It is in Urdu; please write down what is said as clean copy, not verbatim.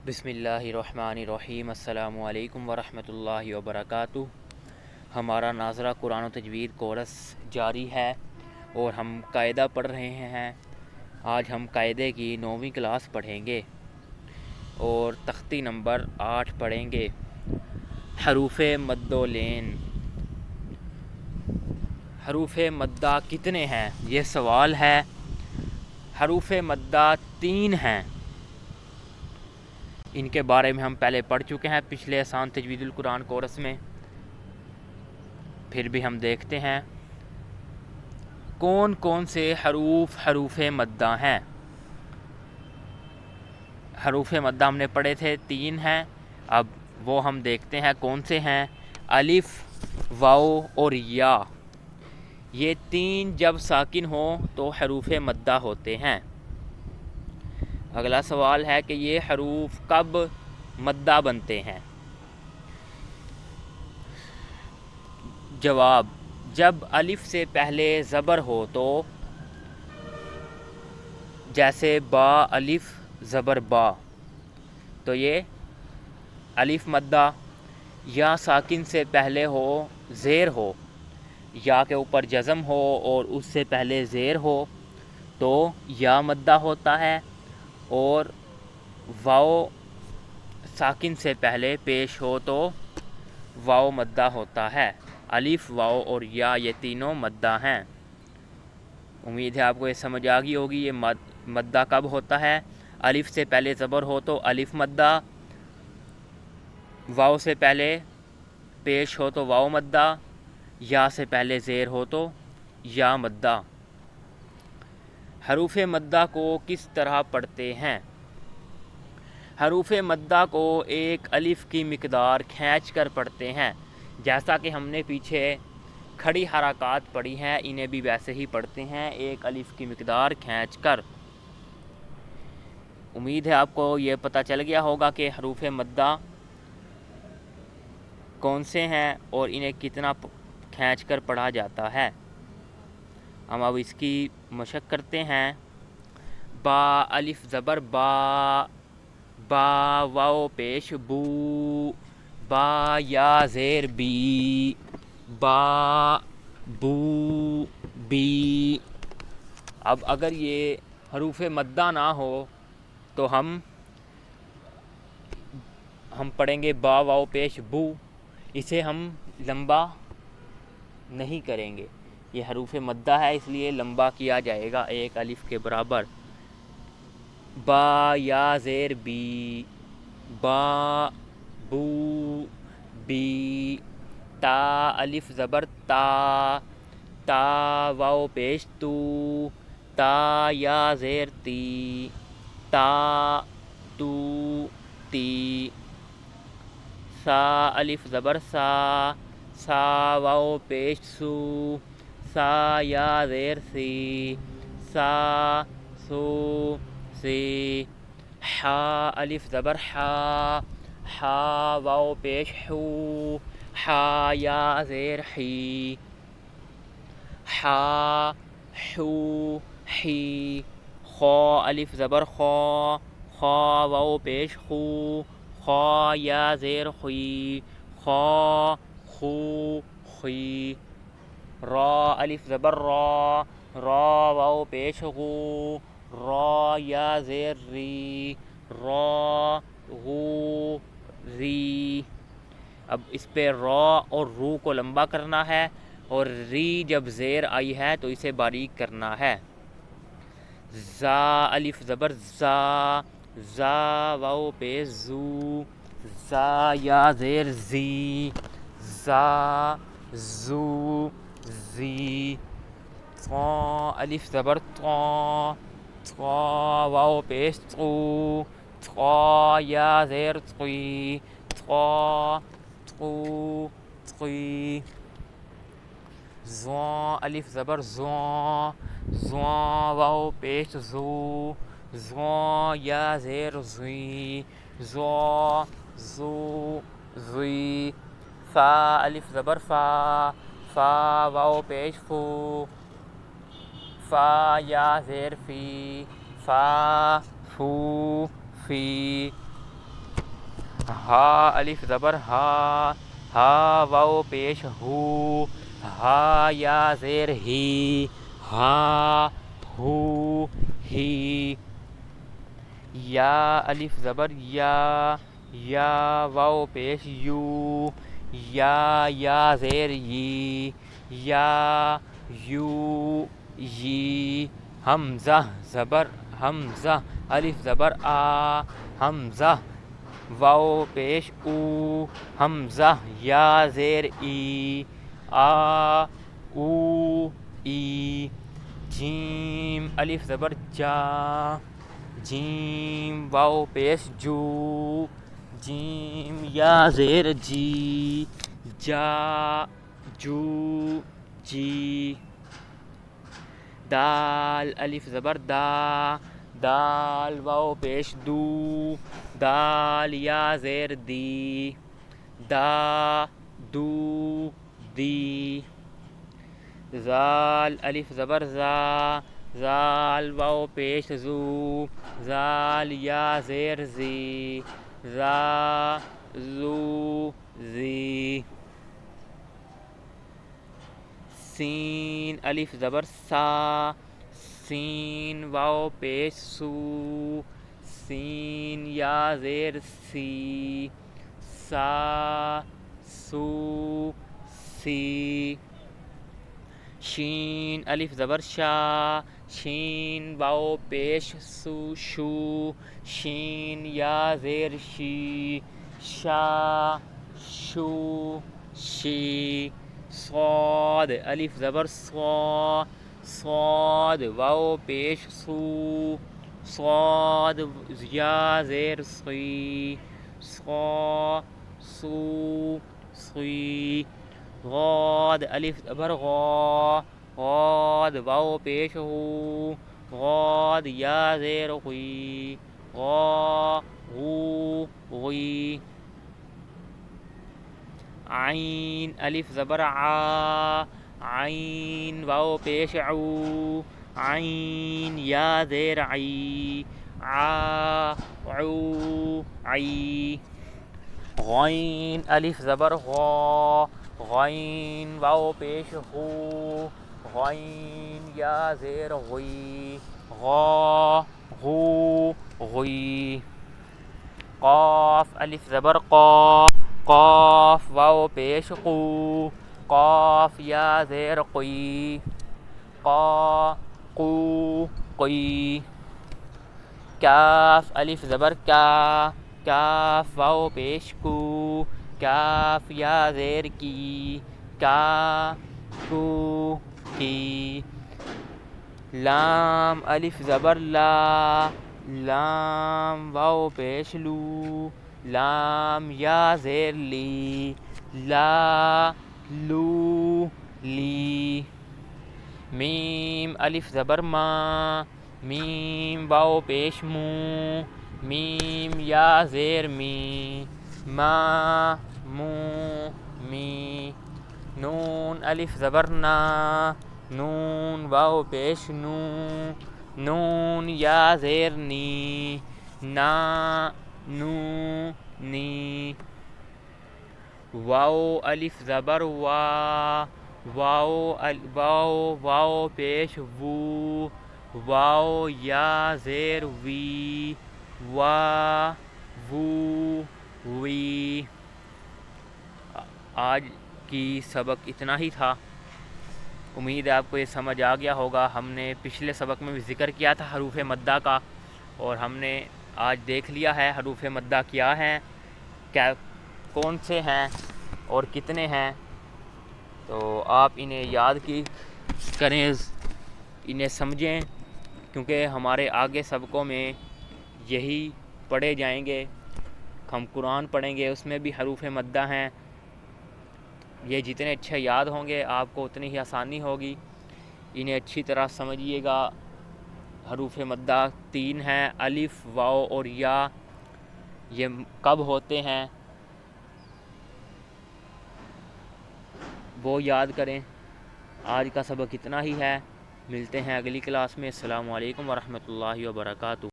بسم اللہ الرحمن الرحیم۔ السلام علیکم ورحمۃ اللہ وبرکاتہ۔ ہمارا ناظرہ قرآن و تجوید کورس جاری ہے اور ہم قاعدہ پڑھ رہے ہیں۔ آج ہم قاعدے کی 9ویں کلاس پڑھیں گے اور تختی نمبر 8 پڑھیں گے۔ حروف مد و لین۔ حروف مدہ کتنے ہیں یہ سوال ہے۔ حروف مدہ 3 ہیں۔ ان کے بارے میں ہم پہلے پڑھ چکے ہیں پچھلے آسان تجوید القرآن کورس میں، پھر بھی ہم دیکھتے ہیں کون کون سے حروف مدہ ہیں۔ حروف مدہ ہم نے پڑھے تھے 3 ہیں، اب وہ ہم دیکھتے ہیں کون سے ہیں۔ الف، واو اور یا، یہ 3 جب ساکن ہوں تو حروف مدہ ہوتے ہیں۔ اگلا سوال ہے کہ یہ حروف کب مدہ بنتے ہیں؟ جواب: جب الف سے پہلے زبر ہو تو، جیسے با الف زبر با، تو یہ الف مدہ۔ یا ساکن سے پہلے ہو، زیر ہو، یا کے اوپر جزم ہو اور اس سے پہلے زیر ہو تو یا مدہ ہوتا ہے، اور واو ساکن سے پہلے پیش ہو تو واو مدہ ہوتا ہے۔ الف، واو اور یا یہ تینوں مدہ ہیں۔ امید ہے آپ کو یہ سمجھ آ گئی ہوگی یہ مدہ کب ہوتا ہے۔ الف سے پہلے زبر ہو تو الف مدہ، واو سے پہلے پیش ہو تو واو مدہ، یا سے پہلے زیر ہو تو یا مدہ۔ حروف مدہ کو کس طرح پڑھتے ہیں؟ حروف مدہ کو ایک الف کی مقدار کھینچ کر پڑھتے ہیں، جیسا کہ ہم نے پیچھے کھڑی حرکات پڑھی ہیں، انہیں بھی ویسے ہی پڑھتے ہیں، ایک الف کی مقدار کھینچ کر۔ امید ہے آپ کو یہ پتہ چل گیا ہوگا کہ حروف مدہ کون سے ہیں اور انہیں کتنا کھینچ کر پڑھا جاتا ہے۔ ہم اب اس کی مشق کرتے ہیں۔ با الف زبر با، با واو پیش بو، با یا زیر بی، با بو بی۔ اب اگر یہ حروف مدہ نہ ہو تو ہم پڑھیں گے با واو پیش بو، اسے ہم لمبا نہیں کریں گے، یہ حروف مدہ ہے اس لیے لمبا کیا جائے گا ایک الف کے برابر۔ با یا زیر بی، با بو بی۔ تا الف زبر تا، تا واو پیش تو، تا یا زیر تی، تا تو تی۔ سا الف زبر سا، سا واو پیش سو، سا یا زیر سی، سا سو سی۔ حا الف زبر حا، حا واو پیش حو، حا یا زیر حی، حا حو حی۔ خا الف زبر خا، خا واو پیش خو، خا یا زیر خوی، خا خو خوی۔ را الف زبر را، را واو پیش غو، را یا زیر ری، را غو ری۔ اب اس پہ را اور رو کو لمبا کرنا ہے اور ری جب زیر آئی ہے تو اسے باریک کرنا ہے۔ زا الف زبر زا، زا واو پیش زو، زا یا زیر زی، زا زو زی۔ طا الف زبر طا، طا واو پیش طو، طا یا زیر طوی، طا طو طوی۔ زا الف زبر زا، زا واو پیش زو، زا یا زیر زی، زا زو زی۔ فا الف زبر فا، فا واو پیش فو، فا یا زیر فی، فا فو فی۔ ہا الف زبر ہا، ہا واو پیش ہو، ہا یا زیر ہی، ہا ہو ہی، یا الف زبر یا واو پیش یو، یا زیر یی، یا یو یی، حمزہ زبر حمزہ الف زبر آ، حمزہ واو پیش او، حمزہ یا زیر ای، آ او ای، جیم الف زبر جا، جیم واو پیش جو، جیم یا زیر جی، جا جو جی، دال الف زبر دا، دال واو پیش دو، دال یا زیر دی، دا دو دی، زال الف زبر زا، زال واو پیش زو، زال یا زیر زی، زا زو زی، سین الف زبر سا، سین واو پیش سو، سین یا زیر سی، سا سو سی، شین الف زبر شا، شین واو پیش سو شو، شین یا زیر شی، شا شو شی، صاد الف زبر صا، صاد واو پیش سو، صاد یا زیر صی، صا سو صی، غاد الف زبر غا، غاد واو پیش ہو، غاد یا زیر غی، غا غو غی، عین الف زبر عا، عین واو پیش عو، عین یا زیر عی، عا عو عی، غین الف زبر غا، غین واو پیش ہو، غین یا زیر غی، غا غو غی، قاف الف زبر قا، قاف واو پیش قو، قاف یا زیر قی، قا قو قی، کاف الف زبر کا، کاف واو پیش کو، کاف یا زیر کی، کا کو کی، لام الف زبر لا، لام واو پیش لو، لام یا زیر لی، لا لو لی، میم الف زبر ما، میم واو پیش مو، میم یا زیر می، ما مو می، نون الف زبر نا، نون واو پیش نو، نون یا زیر نی، نا نو نی، واو الف زبر وا، واو پیش وو، واو یا زیر وی، وا وو وی۔ آج کی سبق اتنا ہی تھا، امید ہے آپ کو یہ سمجھ آ گیا ہوگا۔ ہم نے پچھلے سبق میں بھی ذکر کیا تھا حروف مدہ کا، اور ہم نے آج دیکھ لیا ہے حروف مدہ کیا ہیں، کیا کون سے ہیں اور کتنے ہیں۔ تو آپ انہیں یاد کریں، انہیں سمجھیں، کیونکہ ہمارے آگے سبقوں میں یہی پڑھے جائیں گے۔ ہم قرآن پڑھیں گے، اس میں بھی حروف مدہ ہیں۔ یہ جتنے اچھے یاد ہوں گے آپ کو اتنی ہی آسانی ہوگی۔ انہیں اچھی طرح سمجھیے گا۔ حروف مدہ 3 ہیں، الف واو اور یا۔ یہ کب ہوتے ہیں وہ یاد کریں۔ آج کا سبق اتنا ہی ہے، ملتے ہیں اگلی کلاس میں۔ السلام علیکم ورحمۃ اللہ وبرکاتہ۔